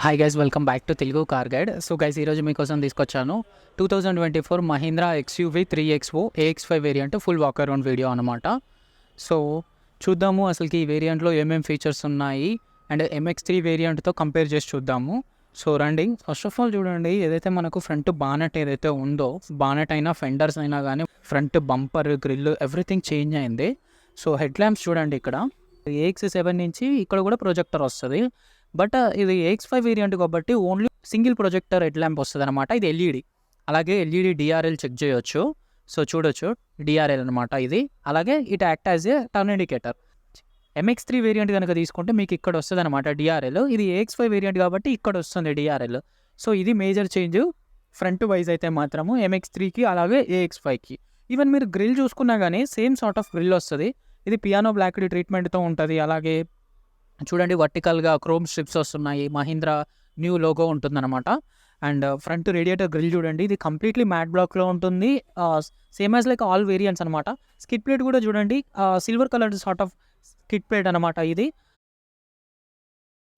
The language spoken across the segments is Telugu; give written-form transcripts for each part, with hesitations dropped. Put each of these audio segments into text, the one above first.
Hi guys, welcome back to Telugu car guide. So guys, ఈరోజు మీకోసం తీసుకొచ్చాను 2024 Mahindra XUV 3XO AX5 variant full walk around video అనమాట. సో చూద్దాము అసలుకి ఈ వేరియంట్లో ఏమేమి ఫీచర్స్ ఉన్నాయి అండ్ MX3 వేరియంట్తో కంపేర్ చేసి చూద్దాము. సో రండి. ఫస్ట్ ఆఫ్ ఆల్ చూడండి, ఏదైతే మనకు ఫ్రంట్ బానెట్ ఏదైతే ఉందో, బానెట్ అయినా ఫెండర్స్ అయినా కానీ front bumper grille everything change అయింది. సో హెడ్ ల్యాంప్స్ చూడండి, ఇక్కడ AX7 నుంచి ఇక్కడ కూడా ప్రొజెక్టర్ వస్తుంది. బట్ ఇది AX5 వేరియంట్ కాబట్టి only single projector head lamp వస్తుంది అనమాట. ఇది ఎల్ఈడి, అలాగే ఎల్ఈడి DRL చెక్ చేయొచ్చు. సో చూడొచ్చు, DRL అనమాట ఇది. అలాగే it act as a turn indicator. MX3 variant కనుక తీసుకుంటే మీకు ఇక్కడ వస్తుంది అనమాట DRL. ఇది AX5 వేరియంట్ కాబట్టి ఇక్కడ వస్తుంది DRL. సో ఇది మేజర్ చేంజ్ ఫ్రంట్ వైజ్ అయితే మాత్రము MX3కి అలాగే AX5కి. ఈవెన్ మీరు గ్రిల్ చూసుకున్నా కానీ సేమ్ సార్ట్ ఆఫ్ గ్రిల్ వస్తుంది. ఇది పియానో బ్లాక్ ట్రీట్మెంట్తో ఉంటుంది. అలాగే చూడండి, వర్టికల్గా క్రోమ్ స్ట్రిప్స్ వస్తున్నాయి. మహీంద్రా న్యూ లోగో ఉంటుందన్నమాట. అండ్ ఫ్రంట్ రేడియేటర్ గ్రిల్ చూడండి, ఇది కంప్లీట్లీ మ్యాట్ బ్లాక్లో ఉంటుంది. Same as like all variants అనమాట. స్కిడ్ ప్లేట్ కూడా చూడండి, silver colour sort of skid plate అనమాట ఇది.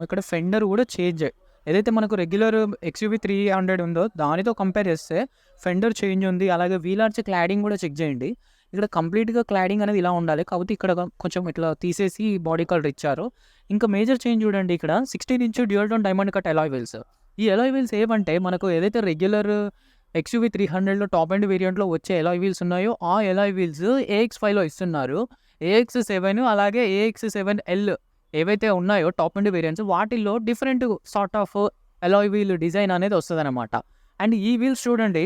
ఇక్కడ ఫెండర్ కూడా చేంజ్, ఏదైతే మనకు రెగ్యులర్ XUV 300 ఉందో దానితో కంపేర్ చేస్తే ఫెండర్ చేంజ్ ఉంది. అలాగే వీల్ ఆర్చ్ క్లాడింగ్ కూడా చెక్ చేయండి. ఇక్కడ కంప్లీట్గా క్లాడింగ్ అనేది ఇలా ఉండాలి, కాకపోతే ఇక్కడ కొంచెం ఇట్లా తీసేసి బాడీ కలర్ ఇచ్చారు. ఇంకా మేజర్ చేంజ్ చూడండి, ఇక్కడ 16 inch dual tone diamond cut alloy wheels. ఈ అలాయ్ వీల్స్ ఏమంటే మనకు ఏదైతే రెగ్యులర్ XUV 300లో టాప్ ఎండ్ వేరియంట్లో వచ్చే అలాయ్ వీల్స్ ఉన్నాయో ఆ అలాయ్ వీల్స్ AX5లో ఇస్తున్నారు. AX7 అలాగే AX7L ఏవైతే ఉన్నాయో టాప్ ఎండ్ వేరియంట్స్, వాటిల్లో different sort of alloy wheel design అనేది వస్తుంది అనమాట. అండ్ ఈ వీల్స్ చూడండి,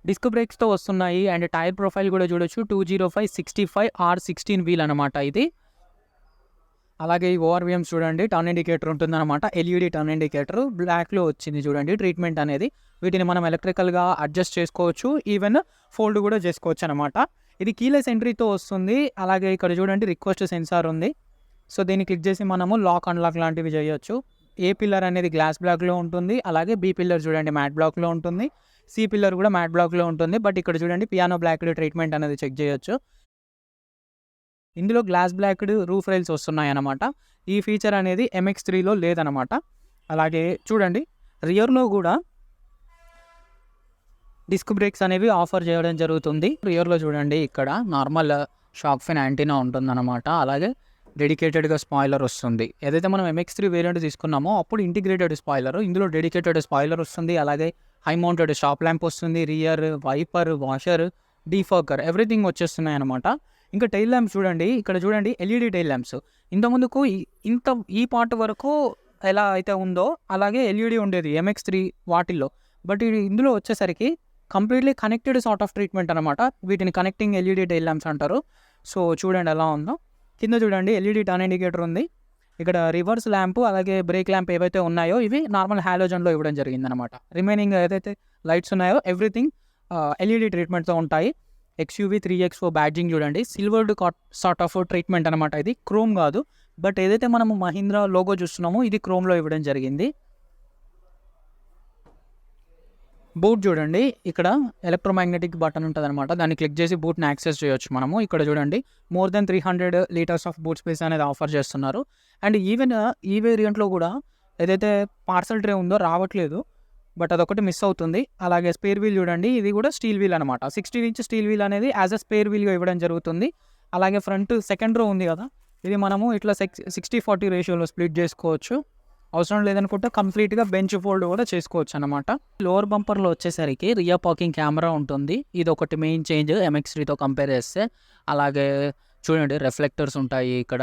డిస్క్ బ్రేక్స్తో వస్తున్నాయి. అండ్ టైర్ ప్రొఫైల్ కూడా చూడొచ్చు, 205/65R16 వీల్ అనమాట ఇది. అలాగే ఈ ORVM చూడండి, టర్న్ ఇండికేటర్ ఉంటుందన్నమాట. ఎల్ఈడి టర్న్ ఇండికేటర్ బ్లాక్లో వచ్చింది చూడండి ట్రీట్మెంట్ అనేది. వీటిని మనం ఎలక్ట్రికల్గా అడ్జస్ట్ చేసుకోవచ్చు, ఈవెన్ ఫోల్డ్ కూడా చేసుకోవచ్చు అనమాట. ఇది కీలెస్ ఎంట్రీతో వస్తుంది. అలాగే ఇక్కడ చూడండి, రిక్వెస్ట్ సెన్సార్ ఉంది. సో దీన్ని క్లిక్ చేసి మనము లాక్ అన్లాక్ లాంటివి చేయొచ్చు. ఏ పిల్లర్ అనేది గ్లాస్ బ్లాక్లో ఉంటుంది. అలాగే B పిల్లర్ చూడండి మ్యాట్ బ్లాక్లో ఉంటుంది. C పిల్లర్ కూడా మ్యాట్ బ్లాక్లో ఉంటుంది. బట్ ఇక్కడ చూడండి, పియానో బ్లాక్ ట్రీట్మెంట్ అనేది చెక్ చేయొచ్చు. ఇందులో గ్లాస్ బ్లాక్డ్ రూఫ్ రైల్స్ వస్తున్నాయి అన్నమాట. ఈ ఫీచర్ అనేది MX3లో లేదనమాట. అలాగే చూడండి, రియర్లో కూడా డిస్క్ బ్రేక్స్ అనేవి ఆఫర్ చేయడం జరుగుతుంది. రియర్లో చూడండి, ఇక్కడ నార్మల్ షాక్ ఫిన్ యాంటీనా ఉంటుందన్నమాట. అలాగే డెడికేటెడ్గా స్పాయిలర్ వస్తుంది. ఏదైతే మనం MX3 వేరియంట్ తీసుకున్నామో అప్పుడు ఇంటిగ్రేటెడ్ స్పాయిలర్, ఇందులో డెడికేటెడ్ స్పాయిలర్ వస్తుంది. అలాగే హై మౌంటెడ్ షాప్ ల్యాంప్ వస్తుంది. రియర్ వైపర్, వాషర్, డీఫాకర్ ఎవ్రీథింగ్ వచ్చేస్తున్నాయి అనమాట. ఇంకా టైల్ ల్యాంప్స్ చూడండి, ఇక్కడ చూడండి ఎల్ఈడి టైల్ ల్యాంప్స్. ఇంతకుముందుకు ఈ పార్ట్ వరకు ఎలా అయితే ఉందో అలాగే ఎల్ఈడి ఉండేది MX3 వాటిల్లో. బట్ ఇందులో వచ్చేసరికి completely connected sort of treatment అనమాట. వీటిని కనెక్టింగ్ ఎల్ఈడి టైల్ ల్యాంప్స్ అంటారు. సో చూడండి ఎలా ఉందో. కింద చూడండి, ఎల్ఈడి టర్న్ ఇండికేటర్ ఉంది. ఇక్కడ రివర్స్ ల్యాంప్ అలాగే బ్రేక్ ల్యాంప్ ఏవైతే ఉన్నాయో ఇవి నార్మల్ హాలోజన్లో ఇవ్వడం జరిగిందనమాట. రిమైనింగ్ ఏదైతే లైట్స్ ఉన్నాయో ఎవ్రీథింగ్ ఎల్ఈడి ట్రీట్మెంట్తో ఉంటాయి. XUV 3XO బ్యాడ్జింగ్ చూడండి, సిల్వర్డ్ సార్ట్ ఆఫ్ ట్రీట్మెంట్ అనమాట. ఇది క్రోమ్ కాదు, బట్ ఏదైతే మనము మహీంద్రా లోగో చూస్తున్నామో ఇది క్రోమ్లో ఇవ్వడం జరిగింది. బూట్ చూడండి, ఇక్కడ ఎలక్ట్రోమాగ్నెటిక్ బటన్ ఉంటుంది అనమాట. దాన్ని క్లిక్ చేసి బూట్ని యాక్సెస్ చేయొచ్చు మనము. ఇక్కడ చూడండి, more than 300 litres of boot space అనేది ఆఫర్ చేస్తున్నారు. అండ్ ఈవెన్ ఈ వేరియంట్లో కూడా ఏదైతే పార్సల్ ట్రే ఉందో రావట్లేదు, బట్ అదొకటి మిస్ అవుతుంది. అలాగే స్పేర్ వీల్ చూడండి, ఇది కూడా స్టీల్ వీల్ అనమాట. 16 ఇంచ్ స్టీల్ వీల్ అనేది యాజ్ అ స్పేర్ వీల్గా ఇవ్వడం జరుగుతుంది. అలాగే ఫ్రంట్ సెకండ్ రో ఉంది కదా, ఇది మనము ఇట్లా 60-40 రేషియోలో స్ప్లిట్ చేసుకోవచ్చు. అవసరం లేదనుకుంటే కంప్లీట్గా బెంచ్ ఫోల్డ్ కూడా చేసుకోవచ్చు అనమాట. లోవర్ బంపర్లో వచ్చేసరికి రియర్ పార్కింగ్ కెమెరా ఉంటుంది. ఇది ఒకటి మెయిన్ చేంజ్ MX3తో కంపేర్ చేస్తే. అలాగే చూడండి, రిఫ్లెక్టర్స్ ఉంటాయి ఇక్కడ,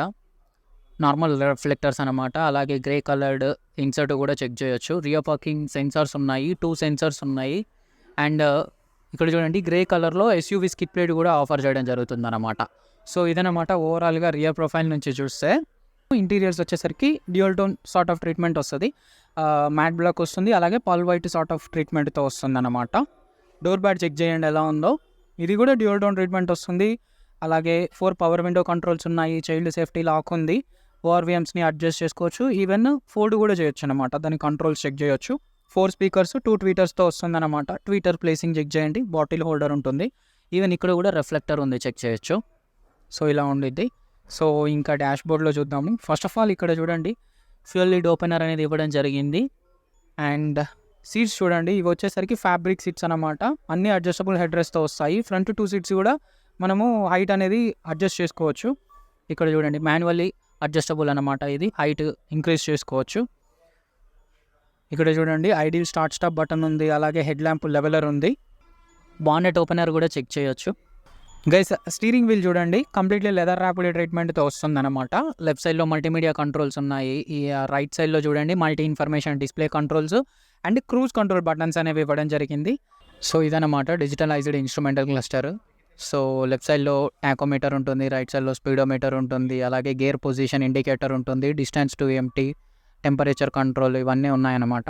నార్మల్ రిఫ్లెక్టర్స్ అనమాట. అలాగే గ్రే కలర్డ్ ఇన్సర్ట్ కూడా చెక్ చేయొచ్చు. రియర్ పార్కింగ్ సెన్సార్స్ ఉన్నాయి, 2 సెన్సార్స్ ఉన్నాయి. అండ్ ఇక్కడ చూడండి, గ్రే కలర్లో SUV స్కిడ్ ప్లేట్ కూడా ఆఫర్ చేయడం జరుగుతుంది అనమాట. సో ఇదనమాట ఓవరాల్గా రియర్ ప్రొఫైల్ నుంచి చూస్తే. ఇంటీరియర్స్ వచ్చేసరికి dual tone sort of treatment వస్తుంది. మ్యాట్ బ్లాక్ వస్తుంది. అలాగే పాల్ వైట్ సార్ట్ ఆఫ్ ట్రీట్మెంట్తో వస్తుంది అనమాట. డోర్ బ్యాడ్ చెక్ చేయండి ఎలా ఉందో. ఇది కూడా డ్యూయల్ టోన్ ట్రీట్మెంట్ వస్తుంది. అలాగే 4 పవర్ విండో కంట్రోల్స్ ఉన్నాయి. చైల్డ్ సేఫ్టీ లాక్ ఉంది. ORVMస్ని అడ్జస్ట్ చేసుకోవచ్చు. ఈవెన్ ఫోల్డ్ కూడా చేయొచ్చు అనమాట. దాని కంట్రోల్స్ చెక్ చేయొచ్చు. 4 స్పీకర్స్, 2 ట్వీటర్స్తో వస్తుంది అనమాట. ట్వీటర్ ప్లేసింగ్ చెక్ చేయండి. బాటిల్ హోల్డర్ ఉంటుంది. ఈవెన్ ఇక్కడ కూడా రిఫ్లెక్టర్ ఉంది, చెక్ చేయొచ్చు. సో ఇలా ఉండిద్ది. సో ఇంకా డాష్ బోర్డ్లో చూద్దాము. ఫస్ట్ ఆఫ్ ఆల్ ఇక్కడ చూడండి, ఫ్యూయల్ లిడ్ ఓపెనర్ అనేది ఇవ్వడం జరిగింది. అండ్ సీట్స్ చూడండి, ఇవి వచ్చేసరికి ఫ్యాబ్రిక్ సీట్స్ అనమాట. అన్ని అడ్జస్టబుల్ హెడ్ రెస్ట్తో వస్తాయి. ఫ్రంట్ 2 సీట్స్ కూడా మనము హైట్ అనేది అడ్జస్ట్ చేసుకోవచ్చు. ఇక్కడ చూడండి మాన్యువల్లీ అడ్జస్టబుల్ అనమాట, ఇది హైట్ ఇంక్రీజ్ చేసుకోవచ్చు. ఇక్కడ చూడండి ఐడియల్ స్టార్ట్ స్టాప్ బటన్ ఉంది, అలాగే హెడ్ ల్యాంప్ లెవెలర్ ఉంది. బానెట్ ఓపెనర్ కూడా చెక్ చేయొచ్చు. గైస్ స్టీరింగ్ వీల్ చూడండి, కంప్లీట్లీ లెదర్ ర్యాపిడ్ ట్రీట్మెంట్తో వస్తుంది అనమాట. లెఫ్ట్ సైడ్లో మల్టీమీడియా కంట్రోల్స్ ఉన్నాయి. ఈ రైట్ సైడ్లో చూడండి multi information display controls and cruise control buttons అనేవి ఇవ్వడం జరిగింది. సో ఇదన్నమాట digitalized instrumental cluster. So left సైడ్లో టాకోమీటర్ ఉంటుంది, రైట్ సైడ్లో స్పీడోమీటర్ ఉంటుంది, అలాగే గేర్ పొజిషన్ ఇండికేటర్ ఉంటుంది, distance to empty, temperature control ఇవన్నీ ఉన్నాయన్నమాట.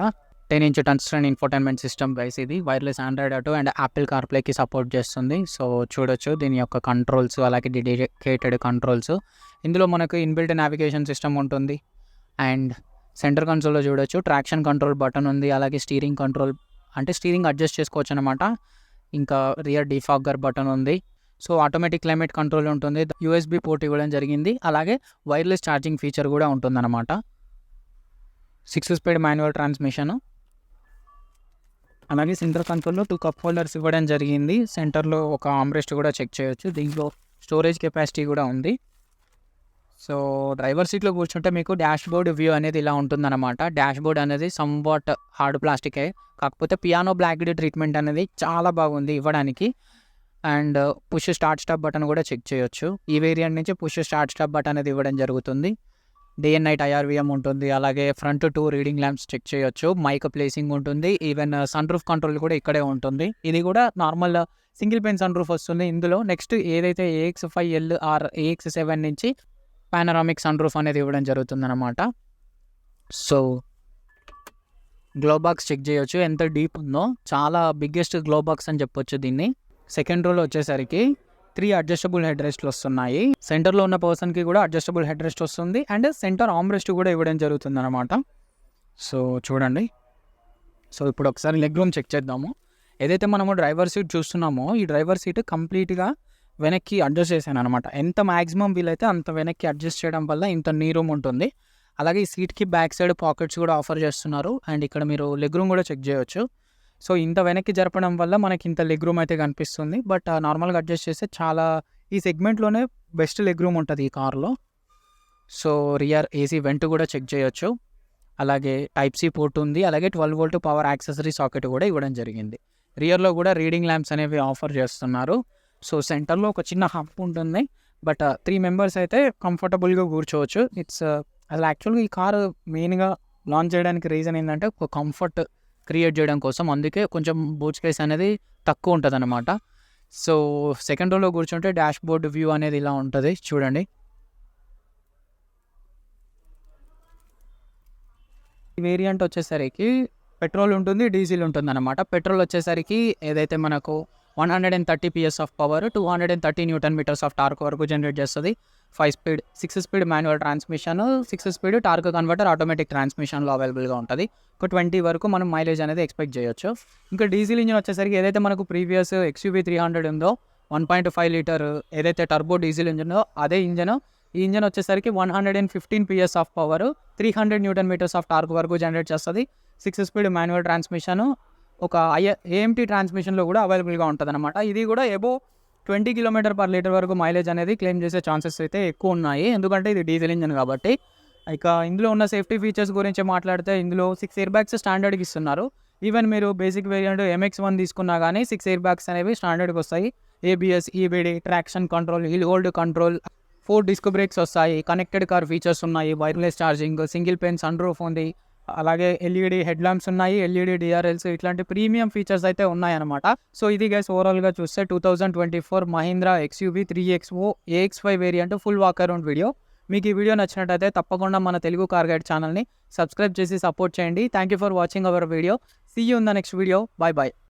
10-inch touch screen infotainment system guys. ఇది wireless Android auto and Apple కార్ప్లేకి సపోర్ట్ చేస్తుంది. సో చూడొచ్చు దీని యొక్క కంట్రోల్స్, అలాగే డెడికేటెడ్ కంట్రోల్స్. ఇందులో మనకు ఇన్బిల్ట్ నావిగేషన్ సిస్టమ్ ఉంటుంది. అండ్ సెంటర్ కన్సోల్లో చూడొచ్చు ట్రాక్షన్ కంట్రోల్ బటన్ ఉంది, అలాగే స్టీరింగ్ కంట్రోల్ అంటే స్టీరింగ్ అడ్జస్ట్ చేసుకోవచ్చు అనమాట. ఇంకా రియర్ డిఫాగర్ బటన్ ఉంది. సో ఆటోమేటిక్ క్లైమేట్ కంట్రోల్ ఉంటుంది. యూఎస్బి పోర్ట్ ఇవ్వడం జరిగింది, అలాగే వైర్లెస్ ఛార్జింగ్ ఫీచర్ కూడా ఉంటుందన్నమాట. 6-speed manual transmission. అలాగే సెంటర్ కన్సోల్లో 2 కప్ హోల్డర్స్ ఇవ్వడం జరిగింది. సెంటర్లో ఒక ఆమ్రెస్ట్ కూడా చెక్ చేయొచ్చు. దీంట్లో స్టోరేజ్ కెపాసిటీ కూడా ఉంది. సో డ్రైవర్ సీట్లో కూర్చుంటే మీకు డాష్ బోర్డ్ వ్యూ అనేది ఇలా ఉంటుందన్నమాట. డాష్ బోర్డ్ అనేది సంవాట్ హార్డ్ ప్లాస్టికే, కాకపోతే పియానో బ్లాక్డ్ ట్రీట్మెంట్ అనేది చాలా బాగుంది ఇవ్వడానికి. And push start stop button కూడా చెక్ చేయొచ్చు. ఈ వేరియంట్ నుంచి పుష్ స్టార్ట్ స్టాప్ బటన్ అనేది ఇవ్వడం జరుగుతుంది. డే అండ్ నైట్ IRVM ఉంటుంది, అలాగే ఫ్రంట్ 2 రీడింగ్ ల్యాంప్స్ చెక్ చేయొచ్చు. మైక్ ప్లేసింగ్ ఉంటుంది, ఈవెన్ సన్ రూఫ్ కంట్రోల్ కూడా ఇక్కడే ఉంటుంది. ఇది కూడా normal single pane sunroof వస్తుంది ఇందులో. నెక్స్ట్ ఏదైతే AX5L ఆర్ AX7 నుంచి పానరామిక్ సన్ రూఫ్ అనేది ఇవ్వడం జరుగుతుంది అనమాట. సో గ్లో బాక్స్ చెక్ చేయొచ్చు ఎంత డీప్ ఉందో, చాలా బిగ్గెస్ట్ గ్లో బాక్స్ అని చెప్పొచ్చు దీన్ని. సెకండ్ రోలో వచ్చేసరికి 3 అడ్జస్టబుల్ హెడ్ రెస్ట్లు వస్తున్నాయి. సెంటర్లో ఉన్న పర్సన్కి కూడా అడ్జస్టబుల్ హెడ్ రెస్ట్ వస్తుంది, అండ్ సెంటర్ ఆర్మ్ రెస్ట్ కూడా ఇవ్వడం జరుగుతుంది అనమాట. సో చూడండి, సో ఇప్పుడు ఒకసారి లెగ్ రూమ్ చెక్ చేద్దాము. ఏదైతే మనము డ్రైవర్ సీట్ చూస్తున్నామో ఈ డ్రైవర్ సీట్ కంప్లీట్గా వెనక్కి అడ్జస్ట్ చేశాను అనమాట. ఎంత మ్యాక్సిమం వీలైతే అంత వెనక్కి అడ్జస్ట్ చేయడం వల్ల ఇంత నీ రూమ్ ఉంటుంది. అలాగే ఈ సీట్కి బ్యాక్ సైడ్ పాకెట్స్ కూడా ఆఫర్ చేస్తున్నారు. అండ్ ఇక్కడ మీరు లెగ్ రూమ్ కూడా చెక్ చేయొచ్చు. సో ఇంత వెనక్కి జరపడం వల్ల మనకి ఇంత లెగ్ రూమ్ అయితే కనిపిస్తుంది. బట్ నార్మల్గా అడ్జస్ట్ చేస్తే చాలా ఈ సెగ్మెంట్లోనే బెస్ట్ లెగ్ రూమ్ ఉంటుంది ఈ కార్లో. సో రియర్ AC వెంట్ కూడా చెక్ చేయొచ్చు. అలాగే Type-C పోర్ట్ ఉంది, అలాగే 12 volt పవర్ యాక్సెసరీ సాకెట్ కూడా ఇవ్వడం జరిగింది. రియర్లో కూడా రీడింగ్ ల్యాంప్స్ అనేవి ఆఫర్ చేస్తున్నారు. సో సెంటర్లో ఒక చిన్న హంప్ ఉంటుంది, బట్ 3 members అయితే కంఫర్టబుల్గా కూర్చోవచ్చు. అసలు యాక్చువల్గా ఈ కారు మెయిన్గా లాంచ్ చేయడానికి రీజన్ ఏంటంటే ఒక కంఫర్ట్ క్రియేట్ చేయడం కోసం, అందుకే కొంచెం బూట్ స్పేస్ అనేది తక్కువ ఉంటుంది అనమాట. సో సెకండ్ రోలో కూర్చుంటే డాష్ బోర్డ్ వ్యూ అనేది ఇలా ఉంటుంది చూడండి. ఈ వేరియంట్ వచ్చేసరికి పెట్రోల్ ఉంటుంది, డీజిల్ ఉంటుంది అనమాట. పెట్రోల్ వచ్చేసరికి ఏదైతే మనకు 130 PS of power, 230 Nm of torque వరకు జనరేట్ చేస్తుంది. 5-speed 6-speed manual transmission, 6-speed torque converter automatic ట్రాన్స్మిషన్లో అవైలబుల్గా ఉంటుంది. ఒక 20 వరకు మనం మైలేజ్ అనేది ఎక్స్పెక్ట్ చేయొచ్చు. ఇంకా డీజిల్ ఇంజిన్ వచ్చేసరికి ఏదైతే మనకు ప్రీవియస్ XUV 300 ఉందో 1.5 లీటర్ ఏదైతే టర్బో డీజిల్ ఇంజినో అదే ఇంజన్. ఈ ఇంజన్ వచ్చేసరికి 115 PS of power, 300 Nm of torque వరకు జనరేట్ చేస్తుంది. 6-speed మాన్యువల్ ట్రాన్స్మిషన్, ఒక AMT ట్రాన్స్మిషన్లో కూడా అవైలబుల్గా ఉంటుంది అనమాట. ఇది కూడా ఎబో 20 km/L వరకు మైలేజ్ అనేది క్లెయిమ్ చేసే ఛాన్సెస్ అయితే ఎక్కువ ఉన్నాయి, ఎందుకంటే ఇది డీజిల్ ఇంజన్ కాబట్టి. ఇక ఇందులో ఉన్న సేఫ్టీ ఫీచర్స్ గురించి మాట్లాడితే ఇందులో 6 ఎయిర్ బ్యాగ్స్ స్టాండర్డ్కి ఇస్తున్నారు. ఈవెన్ మీరు బేసిక్ వేరియంట్ MX-1 తీసుకున్నా కానీ 6 ఎయిర్ బ్యాగ్స్ అనేవి స్టాండర్డ్కి వస్తాయి. ABS, EBD, traction control, hill hold control, 4 disc brakes వస్తాయి. కనెక్టెడ్ కార్ ఫీచర్స్ ఉన్నాయి, wireless charging, single pane sunroof ఉంది, అలాగే LED హెడ్ ల్యాంప్స్ ఉన్నాయి, LED DRLs, ఇట్లాంటి ప్రీమియం ఫీచర్స్ అయితే ఉన్నాయన్నమాట. సో ఇది గైస్ ఓవరాల్గా చూస్తే 2024 Mahindra XUV 3XO AX5 variant full walk around video. మీకు ఈ వీడియో నచ్చినట్టయితే తప్పకుండా మన తెలుగు కార్ గైడ్ ఛానల్ని సబ్స్క్రైబ్ చేసి సపోర్ట్ చేయండి. Thank you for watching hour video. See you in the next video. Bye bye.